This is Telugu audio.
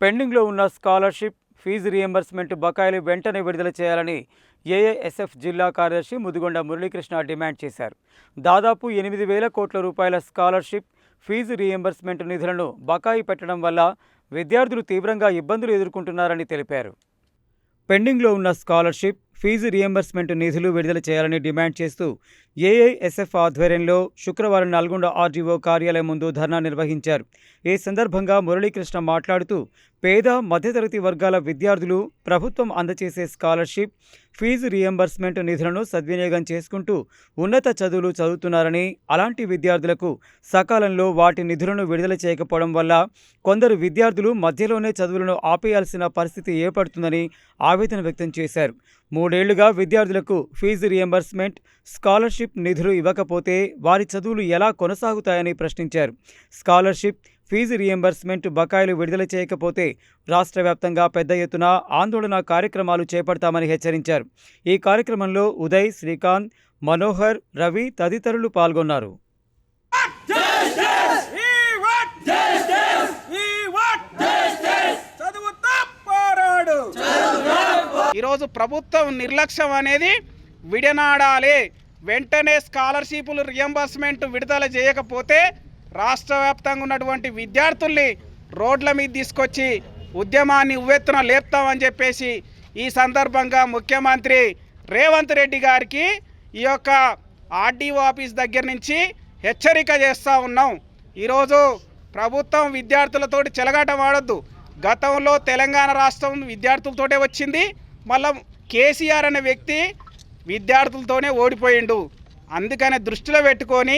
పెండింగ్లో ఉన్న స్కాలర్షిప్, ఫీజు రీయింబర్స్మెంట్ బకాయిలు వెంటనే విడుదల చేయాలని ఏఐఎస్ఎఫ్ జిల్లా కార్యదర్శి ముదిగొండ మురళీకృష్ణ డిమాండ్ చేశారు. దాదాపు 8,000 కోట్ల రూపాయల స్కాలర్షిప్, ఫీజు రీయింబర్స్మెంట్ నిధులను బకాయి పెట్టడం వల్ల విద్యార్థులు తీవ్రంగా ఇబ్బందులు ఎదుర్కొంటున్నారని తెలిపారు. పెండింగ్లో ఉన్న స్కాలర్షిప్, ఫీజు రీయింబర్స్మెంట్ నిధులు విడుదల చేయాలని డిమాండ్ చేస్తూ ఏఐఎస్ఎఫ్ ఆధ్వర్యంలో శుక్రవారం నల్గొండ ఆర్డీఓ కార్యాలయం ముందు ధర్నా నిర్వహించారు. ఈ సందర్భంగా మురళీకృష్ణ మాట్లాడుతూ పేద, మధ్యతరగతి వర్గాల విద్యార్థులు ప్రభుత్వం అందజేసే స్కాలర్షిప్, ఫీజు రీయింబర్స్మెంట్ నిధులను సద్వినియోగం చేసుకుంటూ ఉన్నత చదువులు చదువుతున్నారని, అలాంటి విద్యార్థులకు సకాలంలో వాటి నిధులను విడుదల చేయకపోవడం వల్ల కొందరు విద్యార్థులు మధ్యలోనే చదువులను ఆపేయాల్సిన పరిస్థితి ఏర్పడుతుందని ఆవేదన వ్యక్తం చేశారు. 3 ఏళ్లుగా విద్యార్థులకు ఫీజు రీయింబర్స్మెంట్, స్కాలర్షిప్ నిధులు ఇవ్వకపోతే వారి చదువులు ఎలా కొనసాగుతాయని ప్రశ్నించారు. స్కాలర్షిప్, ఫీజు రీయింబర్స్మెంట్ బకాయిలు విడుదల చేయకపోతే రాష్ట్ర వ్యాప్తంగా పెద్ద ఎత్తున ఆందోళన కార్యక్రమాలు చేపడతామని హెచ్చరించారు. ఈ కార్యక్రమంలో ఉదయ్, శ్రీకాంత్, మనోహర్, రవి తదితరులు పాల్గొన్నారు. ఈరోజు ప్రభుత్వం నిర్లక్ష్యం అనేది విడనాడాలి. వెంటనే స్కాలర్షిప్లు, రియంబర్స్మెంట్ విడుదల చేయకపోతే రాష్ట్ర వ్యాప్తంగా ఉన్నటువంటి విద్యార్థుల్ని రోడ్ల మీద తీసుకొచ్చి ఉద్యమాన్ని ఉవ్వెత్తున లేపుతామని చెప్పేసి ఈ సందర్భంగా ముఖ్యమంత్రి రేవంత్ రెడ్డి గారికి ఈ యొక్క ఆర్డీఓ ఆఫీస్ దగ్గర నుంచి హెచ్చరిక చేస్తూ ఉన్నాం. ఈరోజు ప్రభుత్వం విద్యార్థులతోటి చెలగాటం ఆడొద్దు. గతంలో తెలంగాణ రాష్ట్రం విద్యార్థులతోటే వచ్చింది, మళ్ళీ కేసీఆర్ అనే వ్యక్తి విద్యార్థులతోనే ఓడిపోయిండు. అందుకనే దృష్టిలో పెట్టుకొని